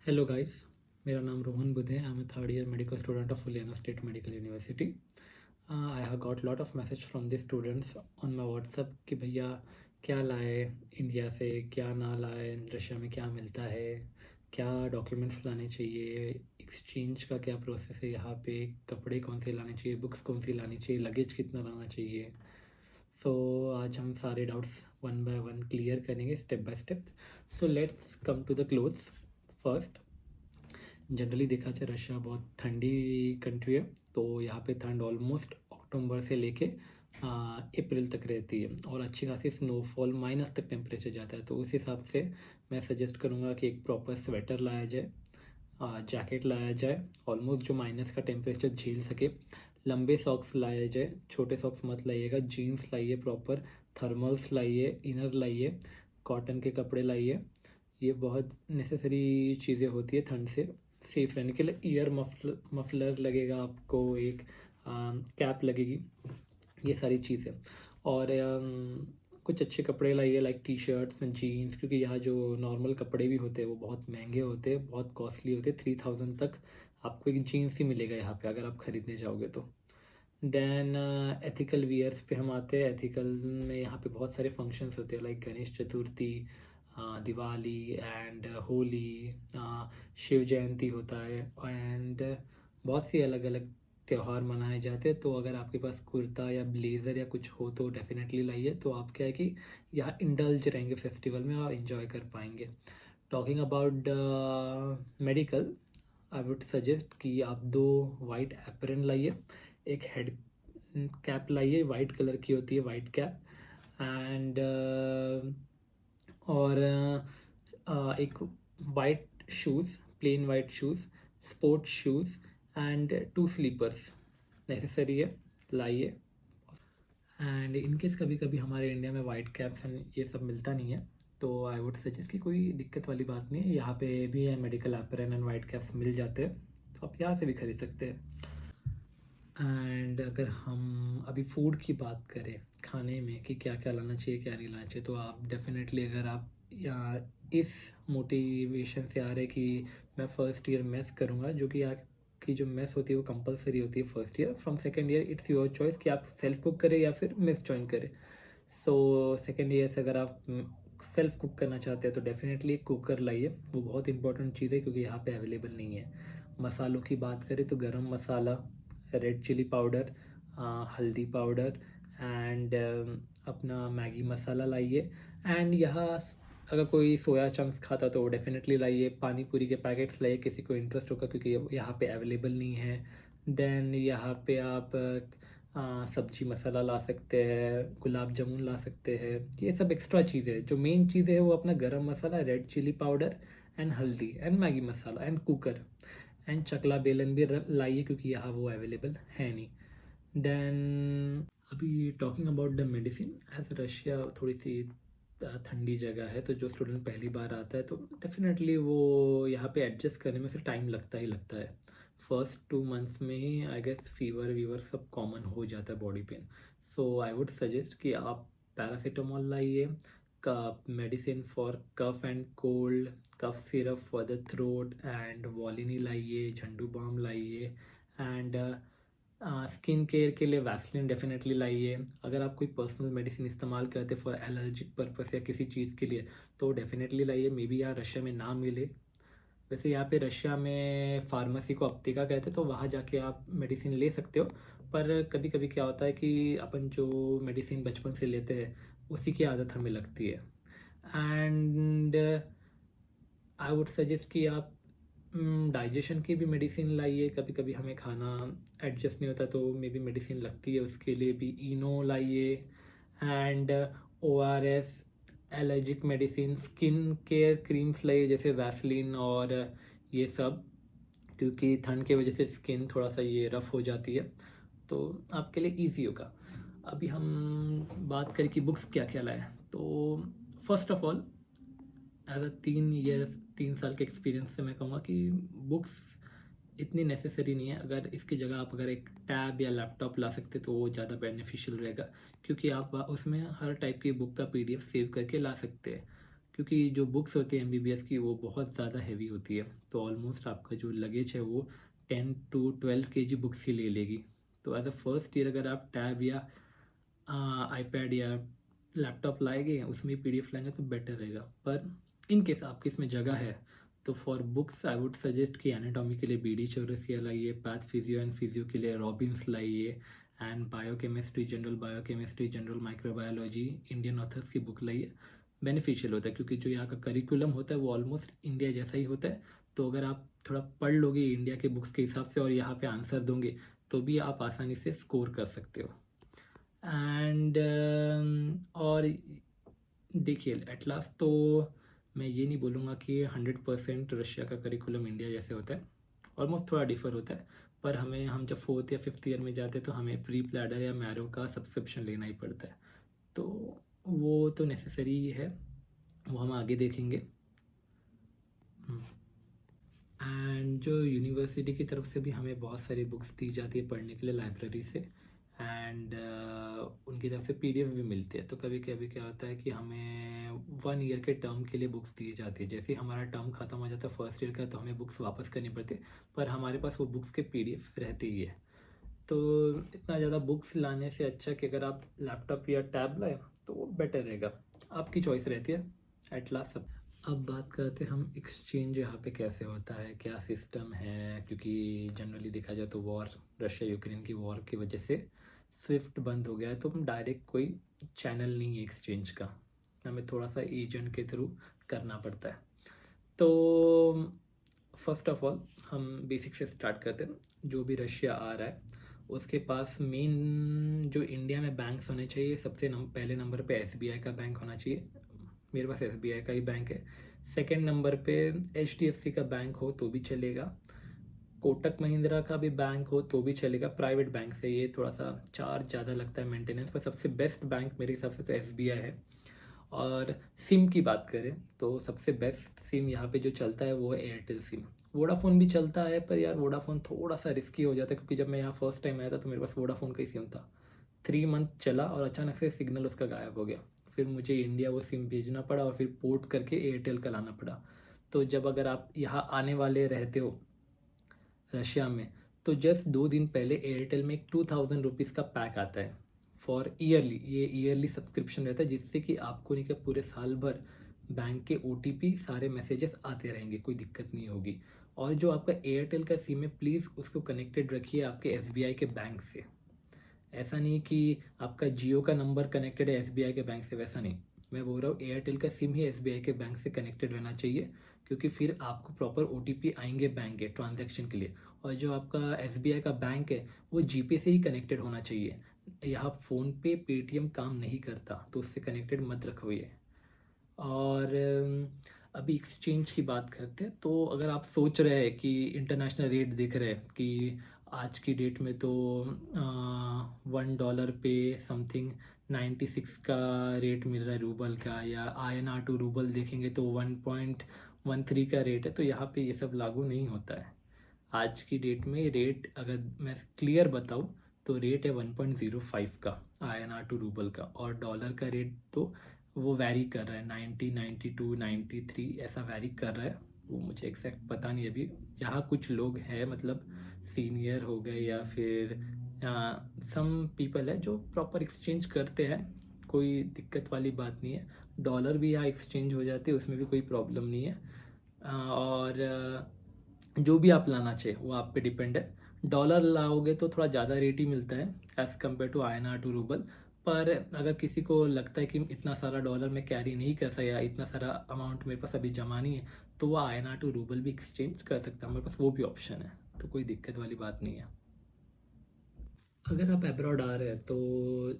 Hello guys, मेरा नाम रोहन बुध है. I'm a third year medical student of Uliana State Medical University. I have got lot of message from the students on my WhatsApp कि भैया क्या लाए India से, क्या ना लाए, रशिया में क्या मिलता है, क्या डॉक्यूमेंट्स लाने चाहिए, एक्सचेंज का क्या प्रोसेस है यहाँ पे, कपड़े कौन से लाने चाहिए, बुक्स कौन सी लानी चाहिए, लगेज कितना लाना चाहिए. सो आज हम सारे doubts one by one clear करेंगे step by step. So let's come to the clothes. First, generally देखा जाए रशिया बहुत ठंडी कंट्री है, तो यहाँ पे ठंड ऑलमोस्ट अक्टूबर से लेके अप्रैल तक रहती है और अच्छी खासी स्नोफॉल माइनस तक टेम्परेचर जाता है. तो उस हिसाब से मैं सजेस्ट करूँगा कि एक प्रॉपर स्वेटर लाया जाए, जैकेट लाया जाए ऑलमोस्ट जो माइनस का टेम्परेचर झेल सके. लंबे सॉक्स लाए जाए, छोटे सॉक्स मत लाइएगा. जीन्स लाइए, प्रॉपर थर्मल्स लाइए, इनर लाइए, कॉटन के कपड़े लाइए. ये बहुत नेसेसरी चीज़ें होती है ठंड से सेफ रहने के लिए. ईयर मफलर लगेगा आपको, एक कैप लगेगी, ये सारी चीज़ें. और कुछ अच्छे कपड़े लाइए like t shirts and jeans, क्योंकि यहाँ जो नॉर्मल कपड़े भी होते हैं वो बहुत महंगे होते हैं, बहुत कॉस्टली होते हैं. 3000 तक आपको एक जीन्स ही मिलेगा यहाँ पे अगर आप ख़रीदने जाओगे तो. देन एथिकल वियर्स पे हम आते हैं. एथिकल में यहाँ पे बहुत सारे फंक्शंस होते हैं लाइक गणेश चतुर्थी, दिवाली एंड होली, शिव जयंती होता है एंड बहुत सी अलग अलग त्यौहार मनाए जाते हैं. तो अगर आपके पास कुर्ता या ब्लेज़र या कुछ हो तो डेफिनेटली लाइए. तो आप क्या है कि यहाँ इंडल्ज रहेंगे फेस्टिवल में और इन्जॉय कर पाएंगे. Talking about medical, I would suggest कि आप 2 वाइट एप्रन लाइए, एक हेड कैप लाइए, वाइट कलर की होती है वाइट कैप, एंड और एक white shoes, plain white shoes, sports shoes and 2 slippers necessary है, लाइए. एंड इनकेस कभी कभी हमारे इंडिया में वाइट कैप्स एंड ये सब मिलता नहीं है, तो आई वुड सजेस्ट कि कोई दिक्कत वाली बात नहीं है, यहाँ पे भी medical apron and white caps मिल जाते हैं, तो आप यहाँ से भी खरीद सकते हैं. एंड अगर हम अभी फूड की बात करें, खाने में कि क्या क्या लाना चाहिए क्या नहीं लाना चाहिए, तो आप डेफिनेटली अगर आप या इस मोटिवेशन से आ रहे कि मैं फ़र्स्ट ईयर मेस करूँगा, जो कि यहाँ की जो मेस होती है वो कंपलसरी होती है first year. From second year it's your choice कि आप सेल्फ कुक करें या फिर मेस ज्वाइन करें. सो सेकेंड ईयर से अगर आप सेल्फ कुक करना चाहते हैं तो डेफिनेटली एक कुकर लाइए, वो बहुत इंपॉर्टेंट चीज़ है क्योंकि यहाँ पे अवेलेबल नहीं है. मसालों की बात करें तो गरम मसाला, रेड चिली पाउडर, हल्दी पाउडर एंड अपना मैगी मसाला लाइए. एंड यहाँ अगर कोई सोया चंक्स खाता तो डेफिनेटली लाइए. पानी पूरी के पैकेट्स लाइए, किसी को इंटरेस्ट होगा क्योंकि यहाँ पे अवेलेबल नहीं है. देन यहाँ पे आप सब्जी मसाला ला सकते हैं, गुलाब जामुन ला सकते हैं. ये सब एक्स्ट्रा चीज़ें हैं. जो मेन चीज़ें है वो अपना गरम मसाला, रेड चिली पाउडर एंड हल्दी and Maggi masala and cooker and चकला बेलन भी लाइए क्योंकि यहाँ वो अवेलेबल है नहीं. देन अभी talking about the medicine, as Russia थोड़ी सी ठंडी जगह है, तो जो स्टूडेंट पहली बार आता है तो डेफिनेटली वो यहाँ पे एडजस्ट करने में से टाइम लगता ही लगता है. फर्स्ट 2 मंथ्स में ही आई गेस फीवर वीवर सब कॉमन हो जाता है, body pain. So I would suggest कि आप पैरासीटामॉल लाइए, cough medicine for cough and cold, cough syrup for the throat and Volini लाइए, झंडू बाम लाइए. एंड स्किन केयर के लिए वैसलिन डेफिनेटली लाइए. अगर आप कोई पर्सनल मेडिसिन इस्तेमाल करते फॉर एलर्जिक पर्पस या किसी चीज़ के लिए तो डेफिनेटली लाइए. मे बी यहाँ रशिया में ना मिले. वैसे यहाँ पे रशिया में फार्मेसी को अप्तिका कहते हैं, तो वहाँ जाके आप मेडिसिन ले सकते हो. पर कभी कभी क्या होता है कि अपन जो मेडिसिन बचपन से लेते हैं उसी की आदत हमें लगती है. एंड आई वुड सजेस्ट कि आप डाइजेशन की भी मेडिसिन लाइए. कभी कभी हमें खाना एडजस्ट नहीं होता तो मे बी मेडिसिन लगती है, उसके लिए भी इनो लाइए. And ORS, allergic medicine, skin care creams लाइए जैसे वैसलिन और ये सब, क्योंकि ठंड की वजह से स्किन थोड़ा सा ये रफ़ हो जाती है, तो आपके लिए इजी होगा. अभी हम बात करें कि बुक्स क्या क्या लाए, तो first of all as a 3 साल के एक्सपीरियंस से मैं कहूँगा कि बुक्स इतनी नेसेसरी नहीं है. अगर इसकी जगह आप अगर एक टैब या लैपटॉप ला सकते तो वो ज़्यादा बेनिफिशियल रहेगा, क्योंकि आप उसमें हर टाइप की बुक का PDF सेव करके ला सकते हैं. क्योंकि जो बुक्स होती है MBBS की वो बहुत ज़्यादा हैवी होती है, तो ऑलमोस्ट आपका जो लगेज है वो 10 to 12 kg बुक्स ही ले लेगी। तो एज अ फर्स्ट ईयर अगर आप टैब या आईपैड या लैपटॉप लाएंगे, उसमें PDF लाएंगे तो बेटर रहेगा। पर इन केस आपकी इसमें जगह है तो for books I would suggest कि एनाटॉमी के लिए BD चौरसिया लाइए, पैथ फिजियो एंड फिजियो के लिए रॉबिन्स लाइए, and biochemistry, general biochemistry, general microbiology, Indian authors की बुक लाइए। बेनिफिशियल होता है क्योंकि जो यहाँ का करिकुलम होता है वो ऑलमोस्ट इंडिया जैसा ही होता है। तो अगर आप थोड़ा पढ़ लोगे इंडिया के बुक्स के हिसाब से और यहाँ पे आंसर दोगे तो भी आप आसानी से स्कोर कर सकते हो। एंड और देखिए एट लास्ट तो मैं ये नहीं बोलूँगा कि 100% रशिया का करिकुलम इंडिया जैसे होता है, ऑलमोस्ट थोड़ा डिफर होता है। पर हम जब 4th या 5th ईयर में जाते हैं तो हमें प्री प्लैडर या मैरो का सब्सक्रिप्शन लेना ही पड़ता है, तो वो तो नेसेसरी है, वो हम आगे देखेंगे। एंड जो यूनिवर्सिटी की तरफ से भी हमें बहुत सारी बुक्स दी जाती है पढ़ने के लिए लाइब्रेरी से, एंड उनकी तरफ से PDF भी मिलती है। तो कभी कभी क्या होता है कि हमें 1 ईयर के टर्म के लिए बुक्स दी जाती है, जैसे ही हमारा टर्म ख़त्म हो जाता है फर्स्ट ईयर का तो हमें बुक्स वापस करनी पड़ती है, पर हमारे पास वो बुक्स के PDF रहते ही है। तो इतना ज़्यादा बुक्स लाने से अच्छा कि अगर आप लैपटॉप या टैब लाए तो वो बेटर रहेगा, आपकी चॉइस रहती है एट लास्ट सब। अब बात करते हैं हम एक्सचेंज यहाँ पे कैसे होता है, क्या सिस्टम है, क्योंकि जनरली देखा जाए तो वॉर, रशिया यूक्रेन की वॉर की वजह से स्विफ्ट बंद हो गया है, तो हम डायरेक्ट कोई चैनल नहीं है एक्सचेंज का, हमें थोड़ा सा एजेंट के थ्रू करना पड़ता है। तो फर्स्ट ऑफ ऑल हम बेसिक से स्टार्ट करते हैं। जो भी रशिया आ रहा है उसके पास मेन जो इंडिया में बैंक्स होने चाहिए, सबसे पहले नंबर पे SBI का बैंक होना चाहिए, मेरे पास SBI का ही बैंक है। सेकंड नंबर पे HDFC का बैंक हो तो भी चलेगा, कोटक महिंद्रा का भी बैंक हो तो भी चलेगा, प्राइवेट बैंक से ये थोड़ा सा चार्ज ज़्यादा लगता है मेंटेनेंस पर, सबसे बेस्ट बैंक मेरे हिसाब से तो SBI है। और सिम की बात करें तो सबसे बेस्ट सिम यहाँ पे जो चलता है वो है एयरटेल सिम। वोडाफोन भी चलता है पर यार वोडाफोन थोड़ा सा रिस्की हो जाता है, क्योंकि जब मैं यहाँ फर्स्ट टाइम आया था तो मेरे पास वोडाफोन का ही सिम था, 3 मंथ चला और अचानक से सिग्नल उसका गायब हो गया, फिर मुझे इंडिया वो सिम भेजना पड़ा और फिर पोर्ट करके एयरटेल का लाना पड़ा। तो जब अगर आप यहाँ आने वाले रहते हो रशिया में तो जस्ट 2 दिन पहले एयरटेल में एक 2000 रुपीज़ का पैक आता है फॉर ईयरली, ये ईयरली सब्सक्रिप्शन रहता है जिससे कि आपको नहीं क्या पूरे साल भर बैंक के OTP सारे मैसेजेस आते रहेंगे, कोई दिक्कत नहीं होगी। और जो आपका एयरटेल का सिम है प्लीज़ उसको कनेक्टेड रखिए आपके SBI के बैंक से, ऐसा नहीं कि आपका जियो का नंबर कनेक्टेड है SBI के बैंक से, वैसा नहीं, मैं बोल रहा हूँ एयरटेल का सिम ही SBI के बैंक से कनेक्टेड रहना चाहिए, क्योंकि फिर आपको प्रॉपर OTP आएंगे बैंक के ट्रांजैक्शन के लिए। और जो आपका SBI का बैंक है वो GPay से ही कनेक्टेड होना चाहिए, यहाँ फ़ोनपे पेटीएम काम नहीं करता, तो उससे कनेक्टेड मत रखो ये। और अभी एक्सचेंज की बात करते हैं, तो अगर आप सोच रहे हैं कि इंटरनेशनल रेट देख रहे हैं कि आज की डेट में तो $1 पे समथिंग 96 का रेट मिल रहा है रूबल का, या INR टू रूबल देखेंगे तो 1.13 का रेट है, तो यहाँ पे ये सब लागू नहीं होता है। आज की डेट में रेट अगर मैं क्लियर बताऊँ तो रेट है 1.05 का INR टू रूबल का, और डॉलर का रेट तो वो वैरी कर रहा है 90, 92, 93 ऐसा वैरी कर रहा है, वो मुझे एग्जैक्ट पता नहीं अभी। यहाँ कुछ लोग हैं मतलब सीनियर हो गए या फिर सम पीपल है जो प्रॉपर एक्सचेंज करते हैं, कोई दिक्कत वाली बात नहीं है, डॉलर भी यहाँ एक्सचेंज हो जाते हैं, उसमें भी कोई प्रॉब्लम नहीं है। और जो भी आप लाना चाहिए वो आप पे डिपेंड है, डॉलर लाओगे तो थोड़ा ज़्यादा रेट ही मिलता है as compare to INR to rouble. पर अगर किसी को लगता है कि इतना सारा डॉलर में कैरी नहीं कर सकता या इतना सारा अमाउंट मेरे पास अभी जमा नहीं है, तो वो INR टू रूबल भी एक्सचेंज कर सकता है, मेरे पास वो भी ऑप्शन है, तो कोई दिक्कत वाली बात नहीं है। अगर आप अब्रॉड आ रहे हैं तो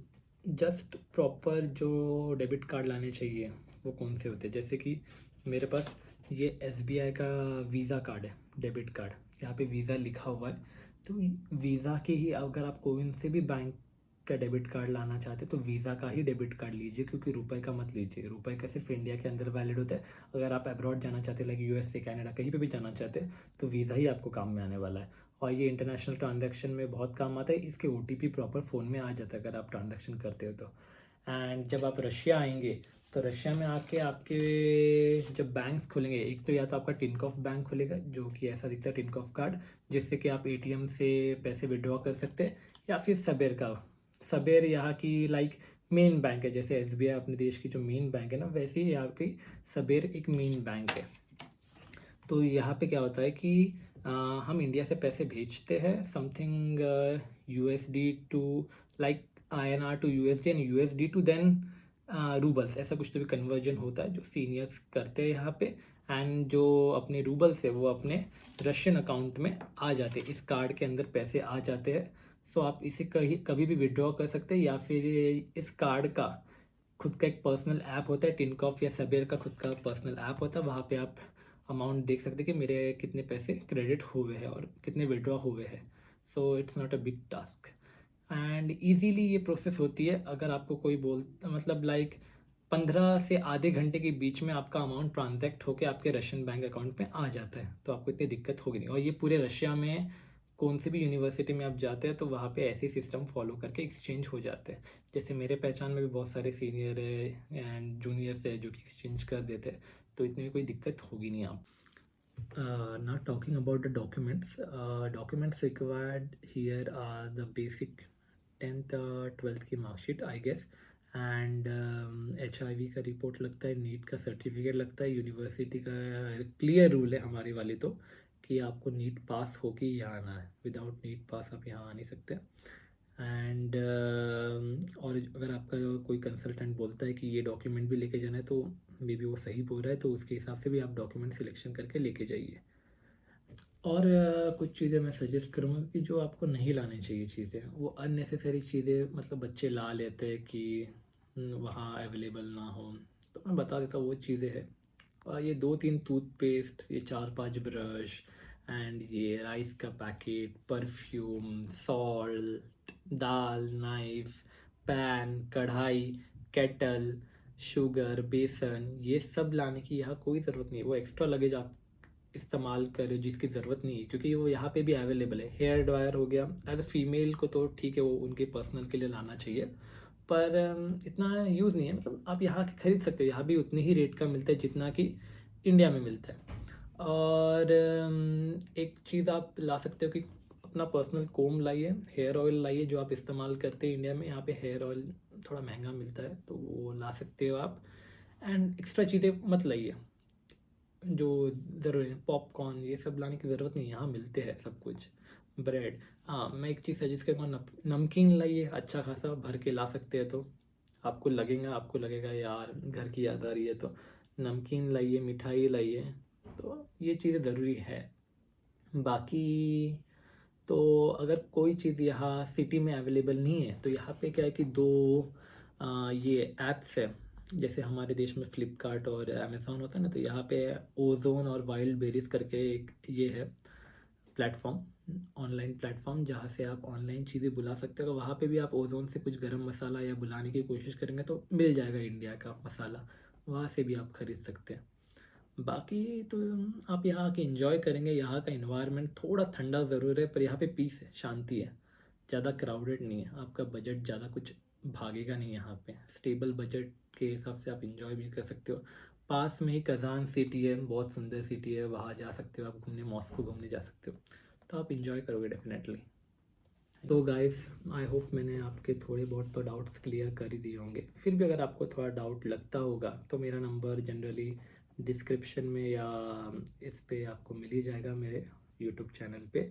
जस्ट प्रॉपर जो डेबिट कार्ड लाने चाहिए वो कौन से होते हैं, जैसे कि मेरे पास ये SBI का वीज़ा कार्ड है, डेबिट कार्ड, यहाँ पे वीज़ा लिखा हुआ है, तो वीज़ा के ही अगर आप कोई से भी बैंक का डेबिट कार्ड लाना चाहते हैं तो वीज़ा का ही डेबिट कार्ड लीजिए, क्योंकि रुपए का मत लीजिए, रुपए का सिर्फ इंडिया के अंदर वैलिड होता है। अगर आप अब्रॉड जाना चाहते हैं लाइक USA, कनाडा, कहीं पे भी जाना चाहते हैं तो वीज़ा ही आपको काम में आने वाला है, और ये इंटरनेशनल ट्रांजैक्शन में बहुत काम आता है, इसके OTP प्रॉपर फ़ोन में आ जाता है अगर आप ट्रांजैक्शन करते हो तो। एंड जब आप रशिया आएंगे तो रशिया में आके आपके जब बैंक्स खुलेंगे, एक तो या तो आपका टिनकॉफ बैंक खुलेगा जो कि ऐसा दिखता है, टिनकॉफ कार्ड, जिससे कि आप एटीएम से पैसे विड्रॉ कर सकते हैं, या फिर सबेर का। सबेर यहाँ की लाइक मेन बैंक है, जैसे एसबीआई अपने देश की जो मेन बैंक है ना, वैसे ही यहाँ की सबेर एक मेन बैंक है। तो यहाँ पे क्या होता है कि हम इंडिया से पैसे भेजते हैं something USD to like INR to USD and USD to then roubles, ऐसा कुछ तो भी कन्वर्जन होता है जो सीनियर्स करते हैं यहाँ पे। एंड जो अपने रूबल्स है वो अपने रशियन अकाउंट में आ जाते हैं, इस कार्ड के अंदर पैसे आ जाते हैं। सो आप इसे कभी भी विड्रॉ कर सकते हैं, या फिर इस कार्ड का खुद का एक पर्सनल ऐप होता है, टिनकॉफ या सबेर का खुद का पर्सनल ऐप होता है, वहाँ पे आप अमाउंट देख सकते हैं कि मेरे कितने पैसे क्रेडिट हुए हैं और कितने विड्रॉ हुए हैं। So it's not a big task and easily ये प्रोसेस होती है। अगर आपको कोई मतलब लाइक 15 से आधे घंटे के बीच में आपका अमाउंट ट्रांजैक्ट होकर आपके रशियन बैंक अकाउंट में आ जाता है, तो आपको इतनी दिक्कत होगी नहीं। और ये पूरे रशिया में कौन सी भी यूनिवर्सिटी में आप जाते हैं तो वहाँ पे ऐसे सिस्टम फॉलो करके एक्सचेंज हो जाते हैं। जैसे मेरे पहचान में भी बहुत सारे सीनियर है एंड जूनियर्स है जो कि एक्सचेंज कर देते हैं, तो इतनी कोई दिक्कत होगी नहीं आप। Now talking about the documents required here are the basic 10th 12th की marksheet I guess, and HIV का रिपोर्ट लगता है, नीट का सर्टिफिकेट लगता है, यूनिवर्सिटी का क्लियर रूल है हमारी वाली तो कि आपको नीट पास होके ही यहाँ आना है, विदाउट नीट पास आप यहाँ आ नहीं सकते। एंड और अगर आपका कोई कंसल्टेंट बोलता है कि ये डॉक्यूमेंट भी लेके जाना है तो मे बी वो सही बोल रहा है, तो उसके हिसाब से भी आप डॉक्यूमेंट सिलेक्शन करके लेके जाइए। और कुछ चीज़ें मैं सजेस्ट करूँगा कि जो आपको नहीं लानी चाहिए चीज़ें, वो अननेसेसरी चीज़ें मतलब बच्चे ला लेते हैं कि वहाँ अवेलेबल ना हो, तो मैं बता देता हूँ वो चीज़ें हैं। और ये 2-3 टूथपेस्ट, ये 4-5 ब्रश एंड ये राइस का पैकेट, परफ्यूम, सॉल्ट, दाल, नाइफ, पैन, कढ़ाई, केटल, शुगर, बेसन, ये सब लाने की यहाँ कोई ज़रूरत नहीं है। वो एक्स्ट्रा लगेज आप इस्तेमाल करें जिसकी ज़रूरत नहीं है, क्योंकि वो यहाँ पे भी अवेलेबल है। हेयर ड्रायर हो गया, एज अ फीमेल को तो ठीक है वो उनके पर्सनल के लिए लाना चाहिए, पर इतना यूज़ नहीं है। मतलब आप यहाँ खरीद सकते हो, यहाँ भी उतनी ही रेट का मिलता है जितना कि इंडिया में मिलता है। और एक चीज़ आप ला सकते हो कि अपना पर्सनल कोम लाइए, हेयर ऑयल लाइए जो आप इस्तेमाल करते हैं इंडिया में। यहाँ पे हेयर ऑयल थोड़ा महंगा मिलता है तो वो ला सकते हो आप। एंड एक्स्ट्रा चीज़ें मत लाइए जो ज़रूरी है, पॉपकॉर्न ये सब लाने की ज़रूरत नहीं, यहाँ मिलते हैं सब कुछ। ब्रेड, हाँ मैं एक चीज़ सजेस्ट करूँगा, नमकीन लाइए, अच्छा खासा भर के ला सकते हैं तो आपको लगेगा यार घर की याद आ रही है, तो नमकीन लाइए, मिठाई लाइए, तो ये चीज़ें ज़रूरी है। बाकी तो अगर कोई चीज़ यहाँ सिटी में अवेलेबल नहीं है तो यहाँ पे क्या है कि ये ऐप्स है, जैसे हमारे देश में फ्लिपकार्ट और अमेज़ॉन होता है ना, तो यहाँ पे ओजोन और वाइल्ड बेरीज करके एक ये है प्लेटफॉर्म, ऑनलाइन प्लेटफॉर्म, जहाँ से आप ऑनलाइन चीज़ें बुला सकते हो। वहाँ पे भी आप ओजोन से कुछ गरम मसाला या बुलाने की कोशिश करेंगे तो मिल जाएगा इंडिया का मसाला, वहाँ से भी आप खरीद सकते हैं। बाकी तो आप यहाँ आके एंजॉय करेंगे। यहाँ का इन्वायरमेंट थोड़ा ठंडा ज़रूर है पर यहाँ पे पीस है, शांति है, ज़्यादा क्राउडेड नहीं है, आपका बजट ज़्यादा कुछ भागेगा नहीं यहाँ पे। स्टेबल बजट के हिसाब से आप इंजॉय भी कर सकते हो। पास में ही कज़ान सिटी है, बहुत सुंदर सिटी है, वहाँ जा सकते हो आप घूमने, मॉस्को घूमने जा सकते हो, तो आप इंजॉय करोगे डेफिनेटली। तो गाइस आई होप मैंने आपके थोड़े बहुत तो डाउट्स क्लियर कर ही दिए होंगे। फिर भी अगर आपको थोड़ा डाउट लगता होगा तो मेरा नंबर जनरली डिस्क्रिप्शन में या इस पे आपको मिल ही जाएगा मेरे यूट्यूब चैनल पे।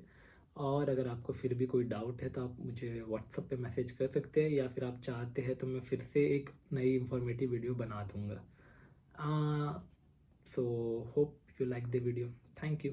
और अगर आपको फिर भी कोई डाउट है तो आप मुझे व्हाट्सएप पे मैसेज कर सकते हैं, या फिर आप चाहते हैं तो मैं फिर से एक नई इंफॉर्मेटिव वीडियो बना दूँगा। So hope you like the video. Thank you.